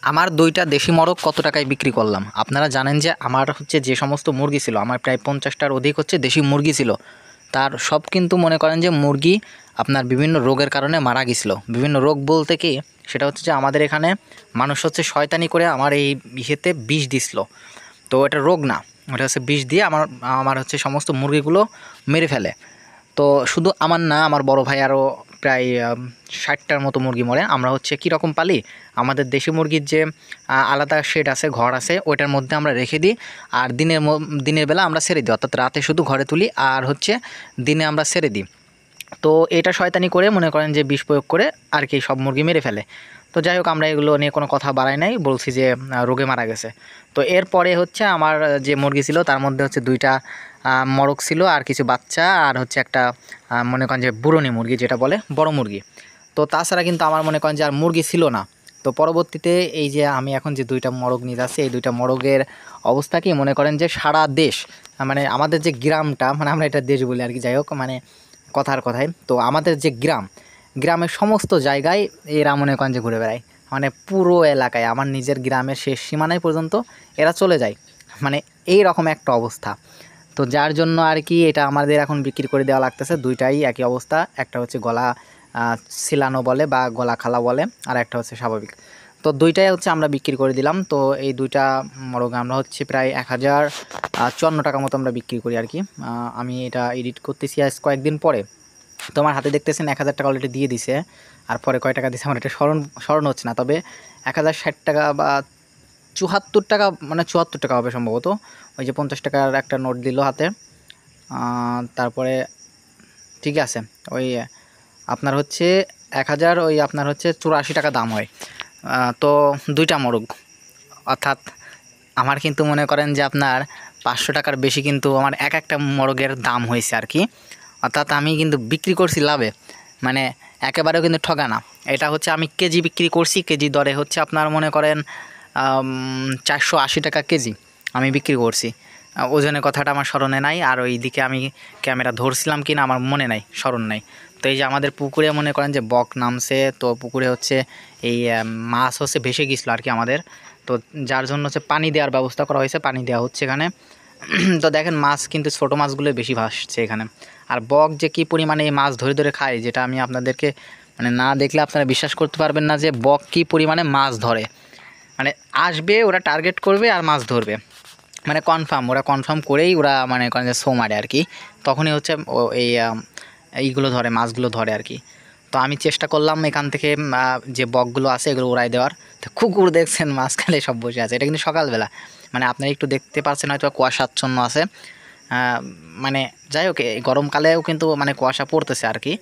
আমার ২টা দেশি মোরগ কত টাকায় বিক্রি করলাম? আপনারা জানেন যে আমার হচ্ছে যে সমস্ত মুরগি ছিল, আমার প্রায় ৫০টার অধিক হচ্ছে দেশি মুরগি ছিল। তার সব কিন্তু মনে করেন যে মুরগি আপনার বিভিন্ন রোগের কারণে মারা গেছিল। বিভিন্ন রোগ বলতে কি, সেটা হচ্ছে যে আমাদের এখানে মানুষ হচ্ছে শয়তানি করে আমার এই ইসেতে বিষ দিছিল। তো এটা রোগ না, ওটা হচ্ছে বিষ দিয়ে আমার আমার হচ্ছে সমস্ত মুরগিগুলো মেরে ফেলে। তো শুধু আমার না, আমার বড় ভাই আরও প্রায় ৬০টার মতো মুরগি মরে। আমরা হচ্ছে কীরকম পালি, আমাদের দেশি মুরগির যে আলাদা শেড আছে, ঘর আছে, ওইটার মধ্যে আমরা রেখে দিই। আর দিনের বেলা আমরা ছেড়ে দিই, অর্থাৎ রাতে শুধু ঘরে তুলি আর হচ্ছে দিনে আমরা ছেড়ে দিই। তো এটা শয়তানি করে মনে করেন যে বিষ প্রয়োগ করে আর কি সব মুরগি মেরে ফেলে। তো যাই হোক, আমরা এগুলো নিয়ে কোনো কথা বাড়াই নাই, বলছি যে রোগে মারা গেছে। তো এরপরে হচ্ছে আমার যে মুরগি ছিল তার মধ্যে হচ্ছে ২টা মোরগ ছিল আর কিছু বাচ্চা, আর হচ্ছে একটা মনে করেন যে বুড়নি মুরগি যেটা বলে, বড় মুরগি। তো তাছাড়া কিন্তু আমার মনে করেন যে আর মুরগি ছিল না। তো পরবর্তীতে এই যে আমি এখন যে ২টা মোরগ নিয়ে যাচ্ছি, এই ২টা মোরগের অবস্থা কি মনে করেন যে সারা দেশ, মানে আমাদের যে গ্রামটা, মানে আমরা এটা দেশ বলি আর কি, যাই হোক মানে কথার কথায়, তো আমাদের যে গ্রামের সমস্ত জায়গায় এরা মনে করেন যে ঘুরে বেড়ায়। মানে পুরো এলাকায়, আমার নিজের গ্রামের শেষ সীমানায় পর্যন্ত এরা চলে যায়। মানে এই রকম একটা অবস্থা। তো যার জন্য আর কি এটা আমাদের এখন বিক্রি করে দেওয়া লাগতেছে। ২টাই একই অবস্থা, একটা হচ্ছে গলা ছিলানো বলে বা গলা খালা বলে, আর একটা হচ্ছে স্বাভাবিক। তো ২টাই হচ্ছে আমরা বিক্রি করে দিলাম। তো এই ২টা মোরগ আমরা হচ্ছে প্রায় ১,০৫৪ টাকা মতো আমরা বিক্রি করি আর কি। আমি এটা এডিট করতেছি আজ কয়েকদিন পরে। তো আমার হাতে দেখতেছেন ১,০০০ টাকা অলরেডি দিয়ে দিছে। আর পরে কয় টাকা দিছে আমার এটা স্মরণ হচ্ছে না, তবে ১,০৬০ টাকা বা ৭৪ টাকা, মানে ৭৪ টাকা হবে সম্ভবত। ওই যে ৫০ টাকার একটা নোট দিল হাতে। তারপরে ঠিক আছে, ওই আপনার হচ্ছে ১,০০০, ওই আপনার হচ্ছে ৮৪ টাকা দাম হয়। তো ২টা মোরগ, অর্থাৎ আমার কিন্তু মনে করেন যে আপনার ৫০০ টাকার বেশি কিন্তু আমার একটা মোরগের দাম হয়েছে আর কি। অর্থাৎ আমি কিন্তু বিক্রি করছি লাভে, মানে একেবারেও কিন্তু ঠকা না। এটা হচ্ছে আমি কেজি বিক্রি করছি, কেজি দরে হচ্ছে আপনার মনে করেন ৪৮০ টাকা কেজি আমি বিক্রি করছি। ওজনের কথাটা আমার স্মরণে নাই, আর ওই দিকে আমি ক্যামেরা ধরছিলাম কি না আমার মনে নাই, স্মরণ নাই। তো এই যে আমাদের পুকুরে মনে করেন যে বক নামছে, তো পুকুরে হচ্ছে এই মাছ হচ্ছে ভেসে গেছিলো আর কি আমাদের। তো যার জন্য হচ্ছে পানি দেওয়ার ব্যবস্থা করা হয়েছে, পানি দেওয়া হচ্ছে এখানে। তো দেখেন মাছ কিন্তু ছোটো মাছগুলো বেশি ভাসছে এখানে। আর বক যে কী পরিমাণে এই মাছ ধরে ধরে খায়, যেটা আমি আপনাদেরকে মানে না দেখলে আপনারা বিশ্বাস করতে পারবেন না যে বক কী পরিমাণে মাছ ধরে। মানে আসবে, ওরা টার্গেট করবে আর মাছ ধরবে, মানে ওরা কনফার্ম করেই ওরা মানে করেন যে শো মারে আর কি। তখনই হচ্ছে এইগুলো ধরে, মাছগুলো ধরে আর কি। তো আমি চেষ্টা করলাম এখান থেকে যে বকগুলো আছে এগুলো উড়াই দেওয়ার। তো কুকুর দেখছেন মাঝখানে সব বসে আছে, এটা কিন্তু সকালবেলা, মানে আপনারা একটু দেখতে পাচ্ছেন হয়তো কুয়াশাচ্ছন্ন আছে। মানে যাই হোক, এই গরমকালেও কিন্তু মানে কুয়াশা পড়তেছে আর কি।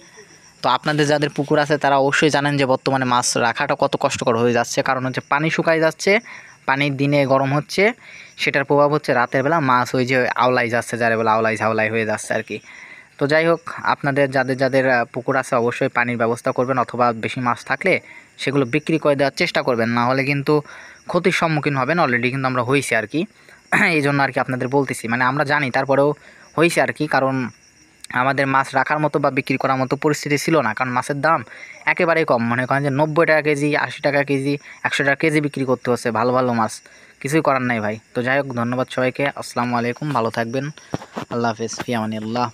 তো আপনাদের যাদের পুকুর আছে তারা অবশ্যই জানেন যে বর্তমানে মাছ রাখাটা কত কষ্টকর হয়ে যাচ্ছে, কারণ হচ্ছে পানি শুকায় যাচ্ছে, পানির দিনে গরম হচ্ছে, সেটার প্রভাব হচ্ছে রাতের বেলা মাছ ওই যে আওলাই যাচ্ছে, যারা বলে আওলাই ঝাওলাই হয়ে যাচ্ছে আর কি। তো যাই হোক, আপনাদের যাদের পুকুর আছে অবশ্যই পানির ব্যবস্থা করবেন, অথবা বেশি মাছ থাকলে সেগুলো বিক্রি করে দেওয়ার চেষ্টা করবেন, না হলে কিন্তু ক্ষতির সম্মুখীন হবেন। অলরেডি কিন্তু আমরা হয়েছি আর কি, এই জন্য আর কি আপনাদের বলতেছি, মানে আমরা জানি তারপরেও হয়েছে আর কি, কারণ আমাদের মাছ রাখার মতো বা বিক্রি করার মতো পরিস্থিতি ছিল না, কারণ মাছের দাম একেবারেই কম। মনে করেন যে ৯০ টাকা কেজি, ৮০ টাকা কেজি, ১০০ টাকা কেজি বিক্রি করতে হচ্ছে ভালো ভালো মাছ, কিছুই করার নাই ভাই। তো যাই হোক, ধন্যবাদ সবাইকে, আসসালামু আলাইকুম, ভালো থাকবেন, আল্লাহ হাফেজ, ফি আমানিল্লাহ।